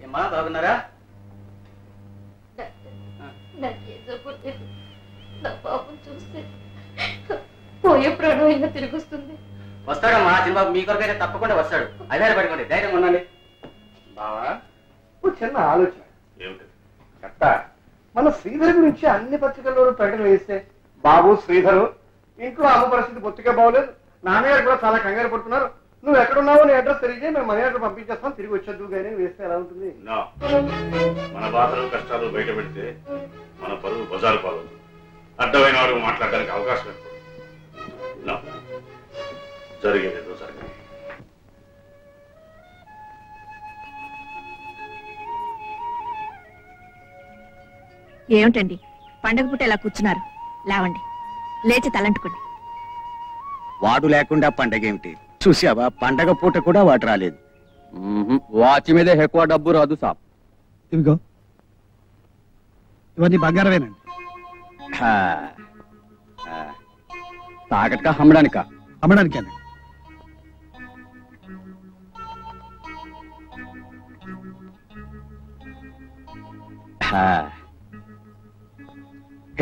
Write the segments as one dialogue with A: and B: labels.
A: ఏమ్మా బాగున్నారా?
B: చూస్తే పోయే ప్రాణం అయినా తిరిగి వస్తుంది.
A: వస్తాడమ్మా చిన్నబాబు, మీ కొరకైతే తప్పకుండా వస్తాడు. అదే పడుకోండి, ధైర్యం ఉండండి.
C: బావా చిన్న ఆలోచన ఏమిటి చెప్తా. మన శ్రీధర్ గురించి అన్ని పత్రికల్లో ప్రకటన వేస్తే బాబు శ్రీధరు ఇంట్లో అమ్మ పరిస్థితి బొత్తిగా బాగోలేదు, నాన్నగారు కూడా చాలా కంగారు పడుతున్నారు, నువ్వు ఎక్కడున్నావో నీ అడ్రస్ తెలియజే, మేము మనీ ఆర్డర్ పంపించేస్తాం, తిరిగి వచ్చేద్దు కానీ వేస్తే ఎలా ఉంటుంది?
D: మన బాధలు కష్టాలు బయట పెడితే మన పరువు బజారు పాలు, అడ్డమైన వారు మాట్లాడడానికి అవకాశం ఎక్కువ. జరిగేదేదో జరిగింది.
B: ఏమిటండి పండగ పూట ఇలా కూర్చున్నారు? లేవండి, లేచి తలంటుకోండి.
E: వాడు లేకుండా పండగ ఏమిటి? చూసావా, పండగ పూట కూడా వాడు రాలేదు.
F: వాచ్ మీదే ఎక్కువ డబ్బు రాదు సాబ్.
G: ఇదిగో ఇవన్నీ బంగారమేనండి.
F: తాకట్కా అమ్మడానికా?
G: అమ్మడానికేనండి.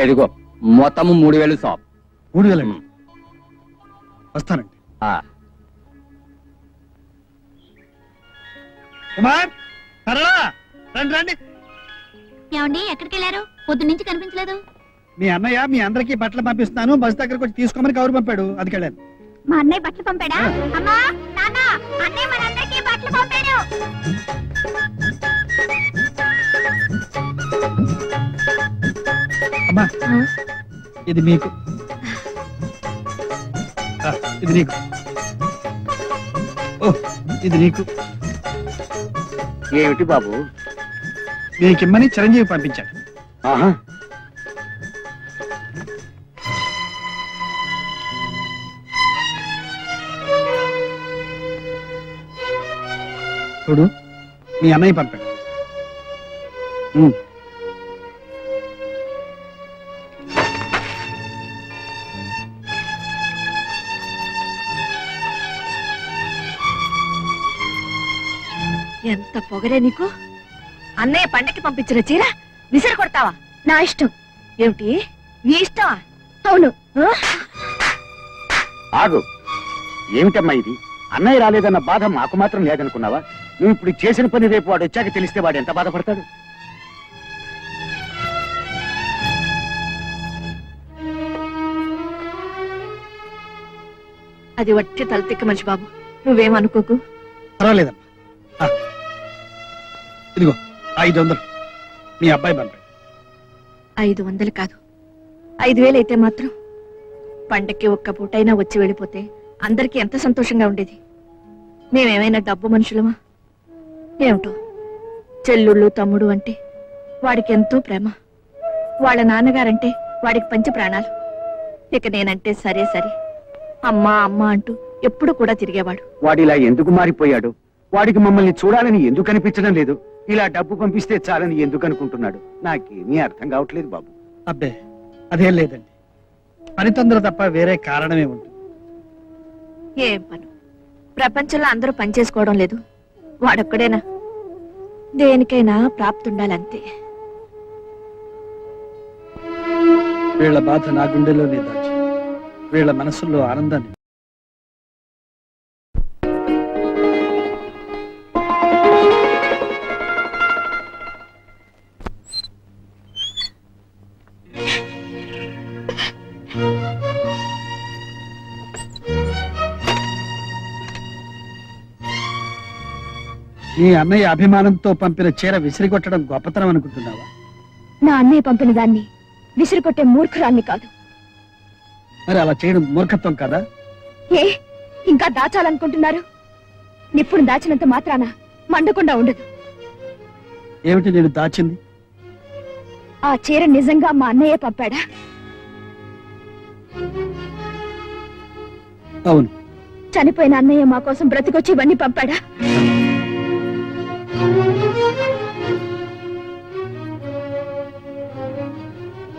F: ఎదిగో మొత్తం 3000 సాబ్.
G: 3000 వస్తానండి. రండి రండి.
B: ఏమండి ఎక్కడికి వెళ్ళారు? పొద్దు నుంచి కనిపించలేదు.
G: మీ అన్నయ్య మీ అందరికి బట్టలు పంపిస్తున్నాను, బస్ దగ్గరకు వచ్చి తీసుకోమని కవర్ పంపాడు, అది వెళ్ళాను.
B: మా అన్నయ్య బట్టలు పంపాడా? అమ్మా నాన్న, అన్నయ్య మనందరికీ బట్టలు పంపాడు.
G: అమ్మా ఇది మీకు, ఇది నీకు, ఓ ఇది నీకు.
E: ఏమిటి బాబు?
G: నీకిమ్మని చిరంజీవి పంపించాడు.
E: ఆహా,
G: చూడు మీ అన్నయ్య పంపాడు.
B: ఎంత పొగరే నీకు! అన్నయ్య పండకి పంపించిన చీర విసిరి కొడతావా? నా ఇష్టం. ఏమిటి నీ ఇష్టమా? అవును.
E: ఆగు. ఏమిటమ్మా ఇది? అన్నయ్య రాలేదన్న బాధ మాకు మాత్రం లేదనుకున్నావా? నువ్వు ఇప్పుడు చేసిన పని రేపు వాడు వచ్చాక తెలిస్తే వాడు ఎంత బాధపడతాడు?
B: అది వట్టి తలతిక్క మనిషి బాబు, నువ్వేమనుకోకు.
G: పర్వాలేదమ్మా. ఇదిగో 500 మీ అబ్బాయి పంపాడు.
B: 500 కాదు, 5000 అయితే మాత్రం పండక్కి ఒక్క పూటైనా వచ్చి వెళ్ళిపోతే అందరికీ ఎంత సంతోషంగా ఉండేది. మేమేమైనా డబ్బు మనుషులమా? ఏమిటో చెల్లుళ్ళు తమ్ముడు అంటే వాడికి ఎంతో ప్రేమ, వాళ్ళ నాన్నగారంటే వాడికి పంచ ప్రాణాలు. ఇక నేనంటే సరే సరే అమ్మా అమ్మా అంటూ ఎప్పుడు కూడా తిరిగేవాడు.
E: వాడిలా ఎందుకు మారిపోయాడు? వాడికి మమ్మల్ని చూడాలని ఎందుకు అనిపించడం లేదు? ఇలా డబ్బు పంపిస్తే చాలని ఎందుకు అనుకుంటున్నాడు? నాకేమీ అర్థం కావట్లేదు బాబు.
G: అబ్బే అదేం లేదండి, పని తొందర తప్ప వేరే కారణమే ఉంటుంది.
B: ఏం పను? ప్రపంచంలో అందరూ పని చేసుకోవడం లేదు, వాడొక్కడేనా? దేనికైనా ప్రాప్తి ఉండాలంతే.
G: వీళ్ళ బాధ నా గుండెలోనే దాచి వీళ్ళ మనసుల్లో ఆనందాన్ని. నీ అన్నయ్య అభిమానంతో పంపిన చీర విసిరికొట్టడం గొప్పతనం అనుకుంటున్నావా?
B: నా అన్నయ్య పంపిన దాన్ని విసిరికొట్టే మూర్ఖురాన్ని కాదు.
G: మరి అలా చేయడం మూర్ఖత్వం కదా?
B: ఏ ఇంకా దాచాలనుకుంటున్నారు? నిప్పుడు దాచినంత మాత్రాన మండకుండా ఉండదు.
G: ఏమిటి నేను దాచింది?
B: ఆ చీర నిజంగా మా అన్నయ్య పంపాడా?
G: అవును.
B: చనిపోయిన అన్నయ్య మా కోసం బ్రతికొచ్చి ఇవన్నీ పంపాడా?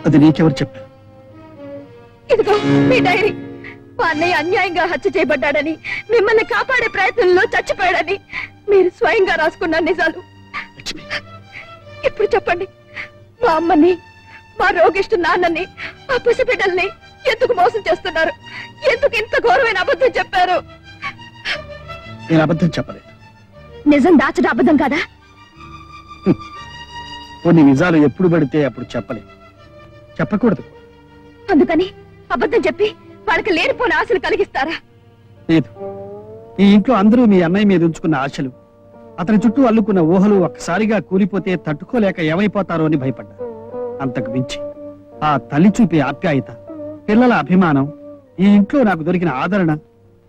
G: అది నీకెవరు చెప్పారు?
B: ఇదిగో మీ డైరీ. మా అన్నయ్య అన్యాయంగా హత్య చేయబడ్డాడని, మిమ్మల్ని కాపాడే ప్రయత్నంలో చచ్చిపోయాడని మీరు స్వయంగా రాసుకున్న నిజాలు. ఇప్పుడు చెప్పండి, మా అమ్మని, మా రోగిష్టు నాన్నని, ఆ పసిబిడ్డల్ని ఎందుకు మోసం చేస్తున్నారు? ఎందుకు ఇంత ఘోరమైన అబద్ధం చెప్పారు?
G: నేను అబద్ధం చెప్పలేదు.
B: నిజం దాచడం అబద్ధం కాదా?
G: కొన్ని నిజాలు ఎప్పుడు పడితే అప్పుడు చెప్పలేదు, చెప్పకూడదు.
B: అందుకని అబద్ధం చెప్పి వాళ్ళకి లేనిపోని ఆశలు కలిగిస్తారా?
G: లేదు, ఈ ఇంట్లో అందరూ మీ అన్నయ్య మీద ఉంచుకున్న ఆశలు, అతని చుట్టూ అల్లుకున్న ఊహలు ఒక్కసారిగా కూలిపోతే తట్టుకోలేక ఏమైపోతారో అని భయపడ్డా. అంతకు మించి ఆ తల్లి చూపే ఆప్యాయత, పిల్లల అభిమానం, ఈ ఇంట్లో నాకు దొరికిన ఆదరణ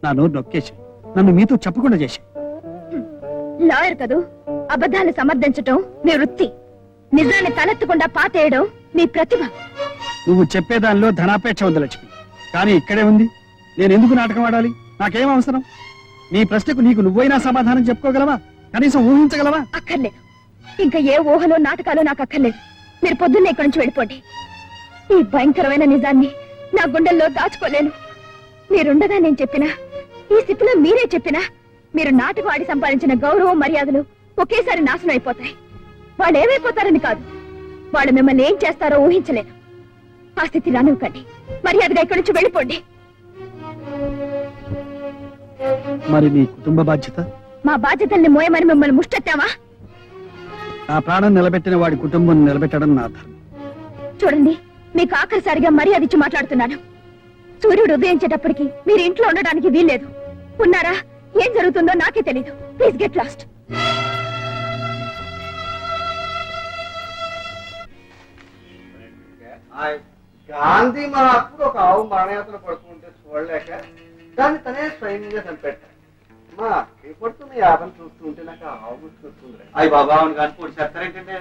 G: నా నోరు నొక్కేశాయి, నన్ను మీతో చెప్పకుండా చేశాయి.
B: లాయర్ కదూ, అబద్ధాన్ని సమర్థించటం నీ వృత్తి, నిజాన్ని తలెత్తకుండా పాతేయడం నీ ప్రతిభ.
G: నువ్వు చెప్పేదానిలో ధనాపేక్ష ఉంది లక్ష్మి, కానీ ఇక్కడే ఉంది. నేను ఎందుకు నాటకం ఆడాలి? నాకేం అవసరం? నీ ప్రశ్నకు నీకు నువ్వైనా సమాధానం చెప్పుకోగలవా? కనీసం ఊహించగలవా?
B: అక్కర్లేదు. ఇంకా ఏ ఊహలో నాటకాలు నాకు అక్కర్లేదు. మీరు పొద్దున్నే ఇక్కడి నుంచి వెళ్ళిపోండి. ఈ భయంకరమైన నిజాన్ని నా గుండెల్లో దాచుకోలేను. మీరుండగా నేను చెప్పినా, ఈ స్థితిలో మీరే చెప్పినా, మీరు నాటకం ఆడి సంపాదించిన గౌరవం, మర్యాదలు ఒకేసారి నాశనం అయిపోతాయి. వాళ్ళు ఏమైపోతారని కాదు, వాళ్ళు మిమ్మల్ని ఏం చేస్తారో ఊహించలేను. ఆ స్థితి రానివ్వకండి. మర్యాదగా ఇక్కడి నుంచి వెళ్ళిపోండి.
G: మరి నీ కుటుంబ బాధ్యత?
B: మా బాధ్యతల్ని మోయమని మిమ్మల్ని ముష్టెత్తావా?
G: నా ప్రాణం నిలబెట్టిన వాడి కుటుంబం నిలబెట్టడం నా ధర్మం.
B: చూడండి, మీకు ఆఖరిసారిగా మర్యాద ఇచ్చి మాట్లాడుతున్నాను. సూర్యుడు ఉదయించేటప్పటికి మీరు ఇంట్లో ఉండడానికి వీల్లేదు. ఉన్నారా? ఏం జరుగుతుందో నాకే తెలీదు. Please get lost.
C: గాంధీ మహాత్ముడు ఒక ఆవు మరణయాత్ర పడుతుంటే చూడలేక దాన్ని తనే స్వయంగా చంపెట్టాడు. మా అక్కయ్య పడుతున్న యాభం చూస్తుంటే నాకు ఆవు గుర్తుకొస్తుంది.
A: అయ్యి బాబా అవును కానీ పొడి చేస్తారేంటంటే?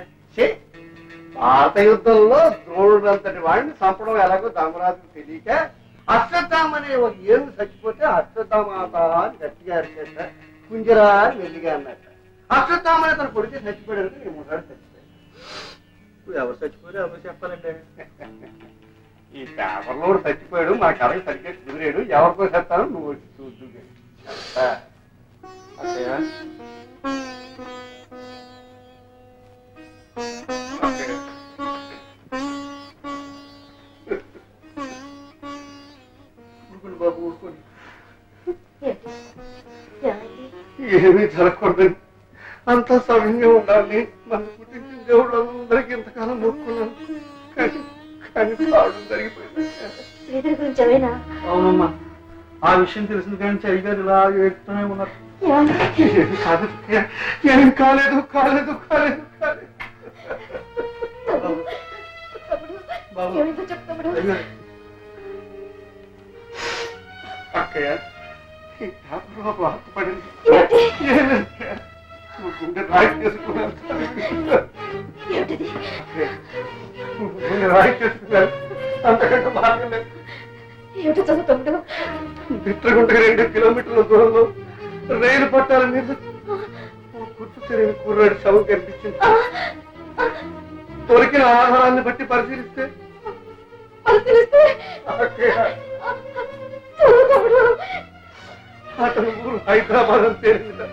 C: భారత యుద్ధంలో ద్రోణుడు అంతటి వాడిని చంపడం ఎలాగో ధర్మరాజుకు తెలియక అశ్వత్థామ అనే ఒక ఏనుగు చచ్చిపోతే అశ్వత్థామాత అని గట్టిగా అరిచేట, కుంజరా అని వెల్లిగా అన్నట్ట. అశ్వత్థామ అనే తన కొడుకు చచ్చిపోయాడు, నేను ముసాడు చచ్చిపోయాడు.
A: ఇప్పుడు ఎవరు చచ్చిపోయారు ఎవరు చెప్పాలంటే?
C: ఈ పేపర్లో చచ్చిపోయాడు, మా కథకి సరిగ్గా కుదిరాడు, ఎవరికో చెప్తాను నువ్వు వచ్చి చూద్దు. బాబు ఊరుకోండి, ఏమీ జరగకూడదని అంతా సవ్యంగా ఉండాలి. మన పుట్టించిన దేవుడు అందరికీ ఇంతకాలం మొక్కున్నాను, కానీ కావడం జరిగిపోయింది.
A: అవునమ్మా, ఆ విషయం తెలిసింది కానీ చైగారు ఇలా ఏడుతూనే ఉన్నారు.
C: ఏం కాలేదు కాలేదు కాలేదు కాలేదు. అక్కయ్య, ఈ పేపర్లో ఒక వార్త పడింది. గుండె రాయి చేసుకున్నాను, గుండె రాయి చేసుకున్నాను, అంతకంటే మార్గం లేదు. బిట్రగుంటకి 2 కిలోమీటర్ల దూరంలో రైలు పట్టాల మీద గుర్తు తెలియని కుర్రాడి శవం కనిపించింది. దొరికిన ఆహారాన్ని బట్టి పరిశీలిస్తే అతను ఊరు హైదరాబాద్ అని తేలింది.